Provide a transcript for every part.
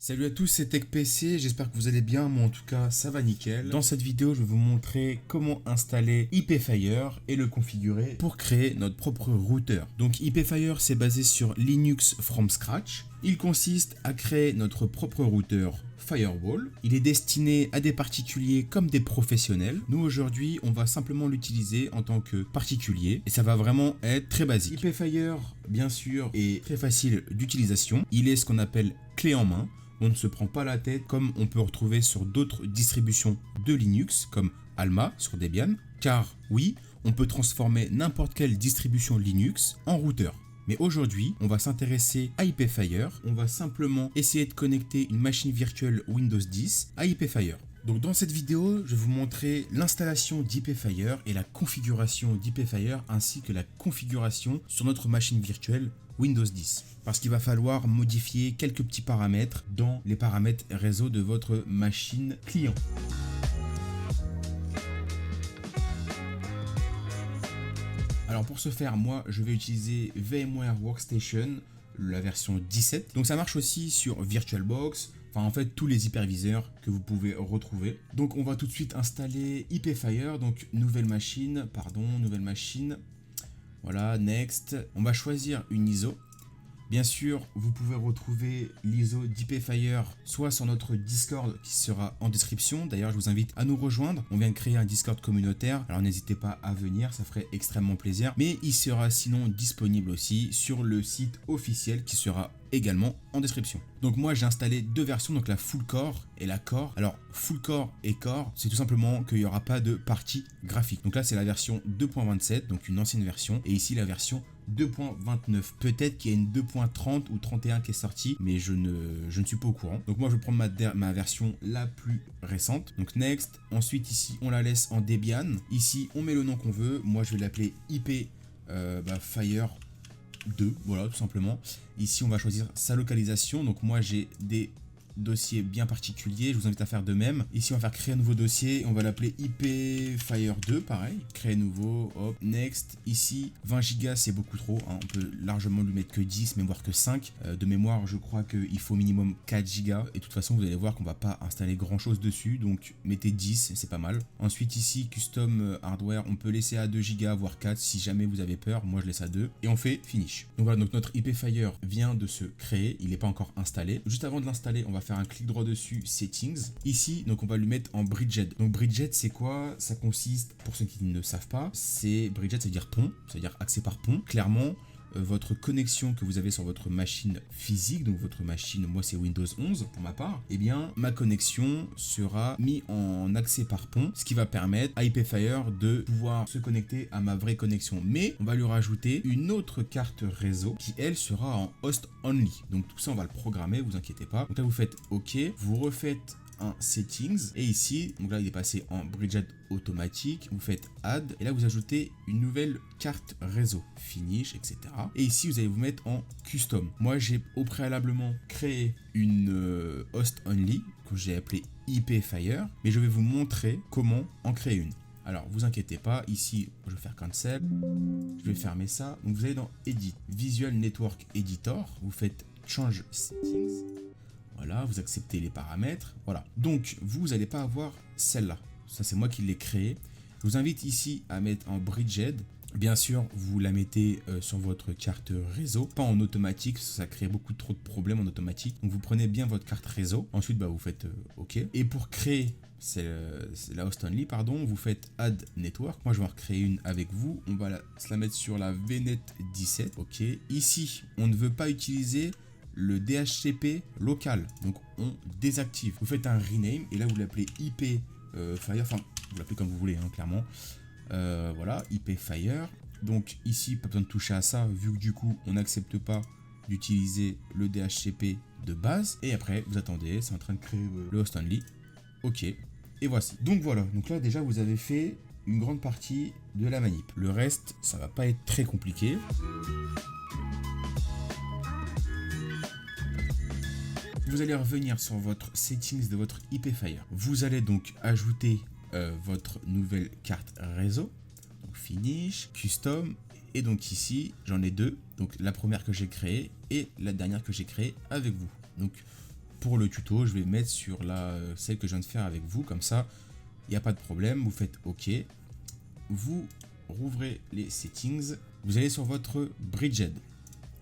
Salut à tous, c'est TechPC, j'espère que vous allez bien, moi en tout cas ça va nickel. Dans cette vidéo je vais vous montrer comment installer IPFire et le configurer pour créer notre propre routeur. Donc IPFire c'est basé sur Linux from scratch. Il consiste à créer notre propre routeur Firewall. Il est destiné à des particuliers comme des professionnels. Nous aujourd'hui on va simplement l'utiliser en tant que particulier et ça va vraiment être très basique. IPFire bien sûr est très facile d'utilisation. Il est ce qu'on appelle clé en main. On ne se prend pas la tête comme on peut retrouver sur d'autres distributions de Linux comme Alma sur Debian, car oui, on peut transformer n'importe quelle distribution Linux en routeur. Mais aujourd'hui, on va s'intéresser à IPFire, on va simplement essayer de connecter une machine virtuelle Windows 10 à IPFire. Donc dans cette vidéo, je vais vous montrer l'installation d'IPFire et la configuration d'IPFire ainsi que la configuration sur notre machine virtuelle Windows 10. Parce qu'il va falloir modifier quelques petits paramètres dans les paramètres réseau de votre machine client. Alors pour ce faire, moi je vais utiliser VMware Workstation, la version 17. Donc ça marche aussi sur VirtualBox, enfin en fait tous les hyperviseurs que vous pouvez retrouver. Donc on va tout de suite installer IPFire, donc nouvelle machine. Voilà, next. On va choisir une ISO. Bien sûr, vous pouvez retrouver l'ISO d'IPFire soit sur notre Discord qui sera en description. D'ailleurs, je vous invite à nous rejoindre. On vient de créer un Discord communautaire. Alors n'hésitez pas à venir, ça ferait extrêmement plaisir. Mais il sera sinon disponible aussi sur le site officiel qui sera également en description. Donc moi j'ai installé deux versions, donc la full core et la core. Alors full core et core, c'est tout simplement qu'il n'y aura pas de partie graphique. Donc là c'est la version 2.27, donc une ancienne version, et ici la version 2.29. Peut-être qu'il y a une 2.30 ou 31 qui est sortie, mais je ne suis pas au courant. Donc moi je vais prendre ma version la plus récente. Donc next, ensuite ici on la laisse en Debian. Ici on met le nom qu'on veut. Moi je vais l'appeler Fire 2, voilà tout simplement. Ici on va choisir sa localisation, donc moi j'ai des dossiers bien particuliers, je vous invite à faire de même. Ici on va faire créer un nouveau dossier, on va l'appeler IPFire 2, pareil, créer nouveau, hop, next. Ici 20 Go c'est beaucoup trop, hein. On peut largement lui mettre que 10, mais voire que 5. De mémoire je crois qu'il faut minimum 4 Go, et de toute façon vous allez voir qu'on va pas installer grand chose dessus, donc mettez 10, c'est pas mal. Ensuite ici custom hardware, on peut laisser à 2 Go voire 4 si jamais vous avez peur, moi je laisse à 2, et on fait finish. Donc voilà, donc notre IPFire vient de se créer, il n'est pas encore installé. Juste avant de l'installer, on va faire un clic droit dessus, settings. Ici, donc on va lui mettre en bridgehead. Donc bridgehead, c'est quoi? Ça consiste, pour ceux qui ne savent pas, c'est bridgehead, ça veut dire pont, ça veut dire accès par pont. Clairement, votre connexion que vous avez sur votre machine physique, donc votre machine, moi c'est Windows 11 pour ma part, et bien ma connexion sera mise en accès par pont, ce qui va permettre à IPFire de pouvoir se connecter à ma vraie connexion. Mais on va lui rajouter une autre carte réseau qui elle sera en host only. Donc tout ça on va le programmer, vous inquiétez pas. Donc là vous faites OK, vous refaites un settings, et ici donc là il est passé en bridgehead automatique, vous faites add, et là vous ajoutez une nouvelle carte réseau, finish, etc. Et ici vous allez vous mettre en custom. Moi j'ai au préalablement créé une host only que j'ai appelée IPFire, mais je vais vous montrer comment en créer une. Alors vous inquiétez pas, ici je vais faire cancel, je vais fermer ça. Donc vous allez dans edit, Visual Network Editor, vous faites change settings. Voilà, vous acceptez les paramètres. Voilà. Donc, vous n'allez pas avoir celle-là. Ça, c'est moi qui l'ai créée. Je vous invite ici à mettre en bridgehead. Bien sûr, vous la mettez sur votre carte réseau, pas en automatique, parce que ça crée beaucoup trop de problèmes en automatique. Donc, vous prenez bien votre carte réseau. Ensuite, vous faites OK. Et pour créer, c'est la host only, pardon, vous faites add network. Moi, je vais en recréer une avec vous. On va se la mettre sur la VNet 17. OK. Ici, on ne veut pas utiliser le DHCP local, donc on désactive. Vous faites un rename et là vous l'appelez IP Fire, enfin vous l'appelez comme vous voulez, hein, clairement. Voilà, IP Fire. Donc ici pas besoin de toucher à ça vu que du coup on n'accepte pas d'utiliser le DHCP de base. Et après vous attendez, c'est en train de créer le host only. OK, et voici. Donc voilà, donc là déjà vous avez fait une grande partie de la manip. Le reste ça va pas être très compliqué. Vous allez revenir sur votre settings de votre IPFire. Vous allez donc ajouter votre nouvelle carte réseau. Donc finish, custom, et donc ici j'en ai deux. Donc la première que j'ai créée et la dernière que j'ai créée avec vous. Donc pour le tuto, je vais mettre sur celle que je viens de faire avec vous, comme ça, il n'y a pas de problème. Vous faites OK, vous rouvrez les settings, vous allez sur votre Bridged,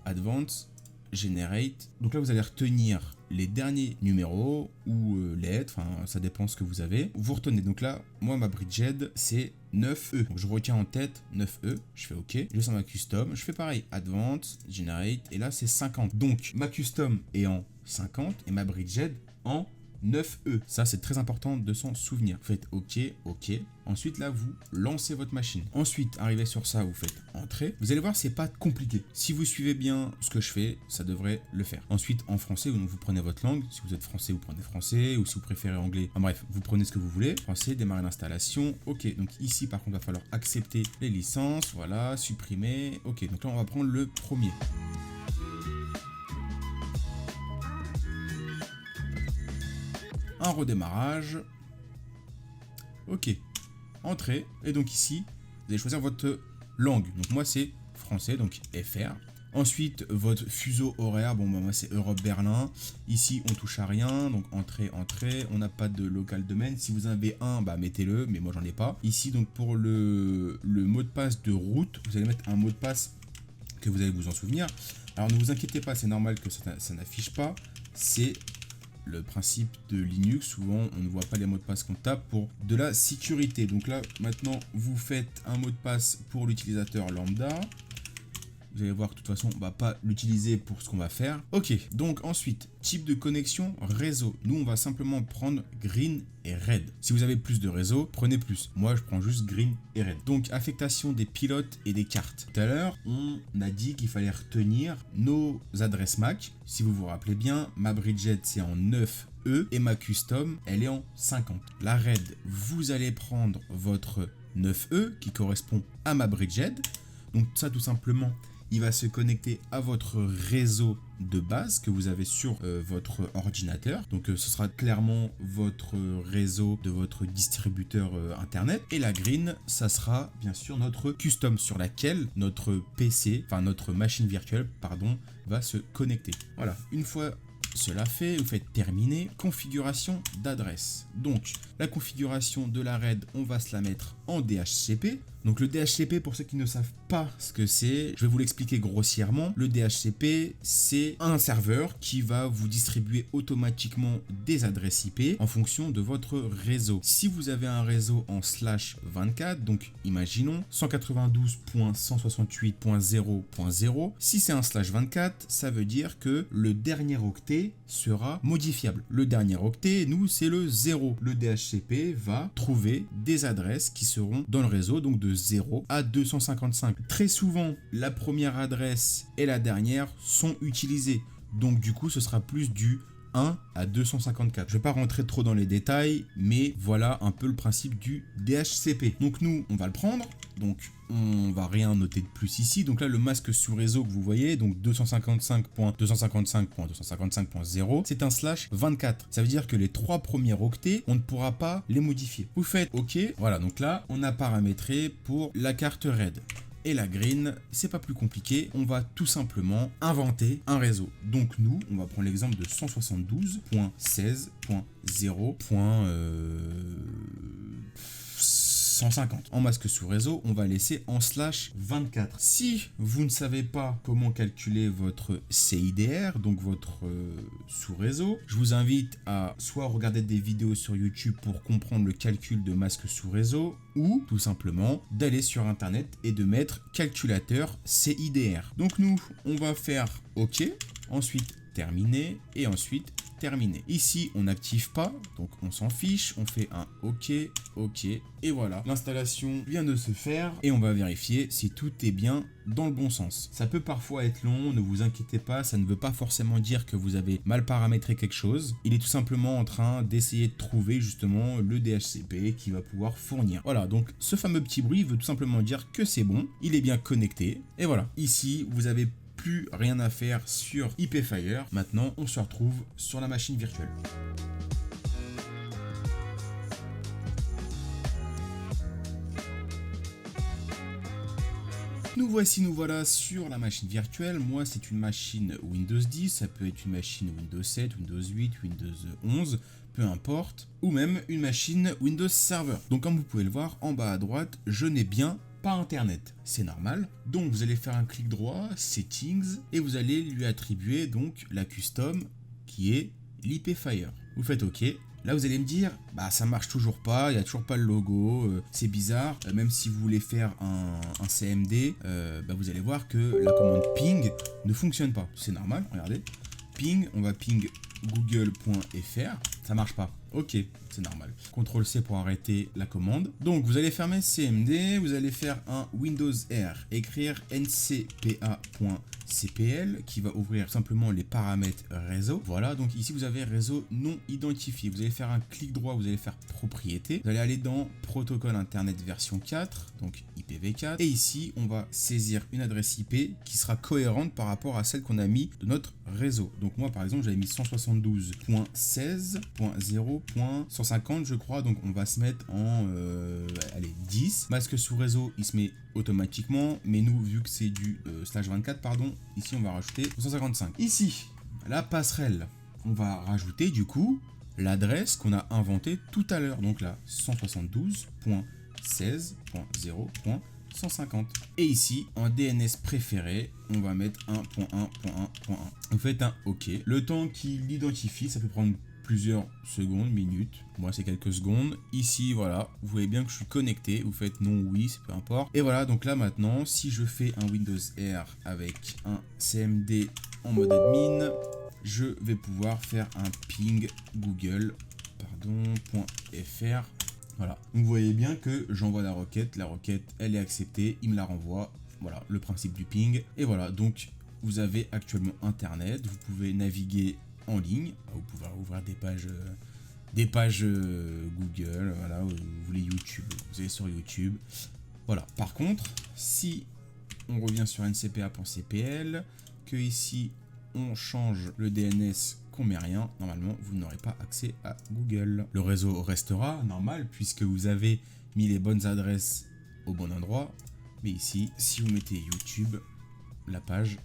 Advanced, Generate. Donc là, vous allez retenir les derniers numéros ou lettres, enfin ça dépend ce que vous avez. Vous retenez, donc là, moi ma Bridged c'est 9E. Donc je retiens en tête 9E, je fais OK. Je vais sur ma custom, je fais pareil, Advanced, Generate, et là c'est 50. Donc ma custom est en 50 et ma Bridged en 9E. Ça, c'est très important de s'en souvenir. Vous faites OK, OK. Ensuite, là, vous lancez votre machine. Ensuite, arrivé sur ça, vous faites Entrée. Vous allez voir, c'est pas compliqué. Si vous suivez bien ce que je fais, ça devrait le faire. Ensuite, en français, vous prenez votre langue. Si vous êtes français, vous prenez français. Ou si vous préférez anglais, enfin, bref, vous prenez ce que vous voulez. Français, démarrer l'installation. OK. Donc ici, par contre, il va falloir accepter les licences. Voilà, supprimer. OK. Donc là, on va prendre le premier. Un redémarrage. OK. Entrée. Et donc ici, vous allez choisir votre langue. Donc moi, c'est français, donc FR. Ensuite, votre fuseau horaire. Bon, bah, moi, c'est Europe Berlin. Ici, on touche à rien. Donc entrée, entrée. On n'a pas de local domain. Si vous en avez un, bah, mettez-le. Mais moi, j'en ai pas. Ici, donc pour le mot de passe de route, vous allez mettre un mot de passe que vous allez vous en souvenir. Alors, ne vous inquiétez pas, c'est normal que ça n'affiche pas. C'est le principe de Linux, souvent on ne voit pas les mots de passe qu'on tape pour de la sécurité. Donc là maintenant vous faites un mot de passe pour l'utilisateur lambda. Vous allez voir que de toute façon on va pas l'utiliser pour ce qu'on va faire. Ok, donc ensuite type de connexion réseau. Nous on va simplement prendre green et red. Si vous avez plus de réseau, prenez plus. Moi je prends juste green et red. Donc affectation des pilotes et des cartes. Tout à l'heure on a dit qu'il fallait retenir nos adresses MAC. Si vous vous rappelez bien, ma Bridged c'est en 9E et ma custom elle est en 50. La red, vous allez prendre votre 9E qui correspond à ma Bridged. Donc ça tout simplement, il va se connecter à votre réseau de base que vous avez sur votre ordinateur. Donc ce sera clairement votre réseau de votre distributeur internet. Et la green, ça sera bien sûr notre custom sur laquelle notre PC, enfin notre machine virtuelle, pardon, va se connecter. Voilà, une fois cela fait, vous faites terminer, configuration d'adresse. Donc la configuration de la RAID, on va se la mettre en DHCP. Donc le DHCP, pour ceux qui ne savent pas ce que c'est, je vais vous l'expliquer grossièrement. Le DHCP, c'est un serveur qui va vous distribuer automatiquement des adresses IP en fonction de votre réseau. Si vous avez un réseau en /24, donc imaginons 192.168.0.0, si c'est un /24, ça veut dire que le dernier octet sera modifiable. Le dernier octet, nous, c'est le 0. Le DHCP va trouver des adresses qui seront dans le réseau, donc de 0 à 255. Très souvent, la première adresse et la dernière sont utilisées. Donc du coup, ce sera plus du 1 à 254. Je ne vais pas rentrer trop dans les détails, mais voilà un peu le principe du DHCP. Donc nous, on va le prendre. Donc on va rien noter de plus ici. Donc là, le masque sous réseau que vous voyez, donc 255.255.255.0, c'est un /24. Ça veut dire que les 3 premiers octets, on ne pourra pas les modifier. Vous faites OK. Voilà, donc là, on a paramétré pour la carte RAID. Et la green, c'est pas plus compliqué, on va tout simplement inventer un réseau. Donc nous, on va prendre l'exemple de 172.16.0.150. En masque sous réseau, on va laisser en /24. Si vous ne savez pas comment calculer votre CIDR, donc votre sous-réseau, je vous invite à soit regarder des vidéos sur YouTube pour comprendre le calcul de masque sous réseau, ou tout simplement d'aller sur internet et de mettre calculateur CIDR. Donc nous, on va faire OK, ensuite terminer et ensuite terminé. Ici, on n'active pas, donc on s'en fiche, on fait un OK, OK, et voilà. L'installation vient de se faire et on va vérifier si tout est bien dans le bon sens. Ça peut parfois être long, ne vous inquiétez pas, ça ne veut pas forcément dire que vous avez mal paramétré quelque chose. Il est tout simplement en train d'essayer de trouver justement le DHCP qui va pouvoir fournir. Voilà, donc ce fameux petit bruit veut tout simplement dire que c'est bon, il est bien connecté, et voilà. Ici, vous avez plus rien à faire sur IPFire. Maintenant, on se retrouve sur la machine virtuelle. Nous voilà sur la machine virtuelle. Moi, c'est une machine Windows 10, ça peut être une machine Windows 7, Windows 8, Windows 11, peu importe, ou même une machine Windows Server. Donc comme vous pouvez le voir, en bas à droite, je n'ai bien pas internet, c'est normal. Donc vous allez faire un clic droit, settings, et vous allez lui attribuer donc la custom qui est l'IPFire. Vous faites OK. Là, vous allez me dire, bah ça marche toujours pas, il n'y a toujours pas le logo, c'est bizarre. Même si vous voulez faire un CMD, bah, vous allez voir que la commande ping ne fonctionne pas. C'est normal, regardez. Ping, on va ping google.fr, ça marche pas. Ok, c'est normal. CTRL-C pour arrêter la commande. Donc, vous allez fermer CMD, vous allez faire un Windows R, écrire ncpa.cpl qui va ouvrir simplement les paramètres réseau. Voilà, donc ici vous avez réseau non identifié. Vous allez faire un clic droit, vous allez faire propriété. Vous allez aller dans protocole internet version 4, donc IPv4. Et ici, on va saisir une adresse IP qui sera cohérente par rapport à celle qu'on a mis de notre réseau. Donc moi, par exemple, j'avais mis 172.16.0.150, je crois. Donc on va se mettre en allez, 10. Masque sous réseau, il se met automatiquement, mais nous, vu que c'est du /24, pardon, ici on va rajouter 255. Ici, la passerelle, on va rajouter du coup l'adresse qu'on a inventée tout à l'heure, donc là 172.16.0.150. Et ici, en DNS préféré, on va mettre 1.1.1.1. Vous faites un OK. Le temps qu'il l'identifie, ça peut prendre plusieurs secondes, minutes. Moi, c'est quelques secondes. Ici, voilà, vous voyez bien que je suis connecté. Vous faites non, oui, c'est peu importe. Et voilà, donc là, maintenant, si je fais un Windows R avec un CMD en mode admin, je vais pouvoir faire un ping google, .fr. Voilà, donc vous voyez bien que j'envoie la requête, elle est acceptée, il me la renvoie. Voilà, le principe du ping. Et voilà, donc vous avez actuellement Internet, vous pouvez naviguer en ligne, vous pouvez ouvrir des pages Google, voilà, vous voulez YouTube, vous allez sur YouTube. Voilà, par contre, si on revient sur ncpa.cpl, que ici on change le DNS, qu'on met rien, normalement vous n'aurez pas accès à Google. Le réseau restera normal puisque vous avez mis les bonnes adresses au bon endroit, mais ici, si vous mettez YouTube, la page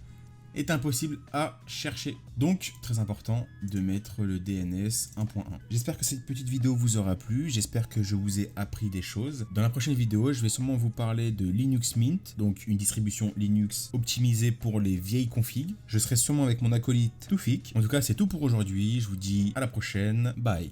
est impossible à chercher. Donc, très important de mettre le DNS 1.1. J'espère que cette petite vidéo vous aura plu. J'espère que je vous ai appris des choses. Dans la prochaine vidéo, je vais sûrement vous parler de Linux Mint, donc une distribution Linux optimisée pour les vieilles configs. Je serai sûrement avec mon acolyte Toufik. En tout cas, c'est tout pour aujourd'hui. Je vous dis à la prochaine. Bye.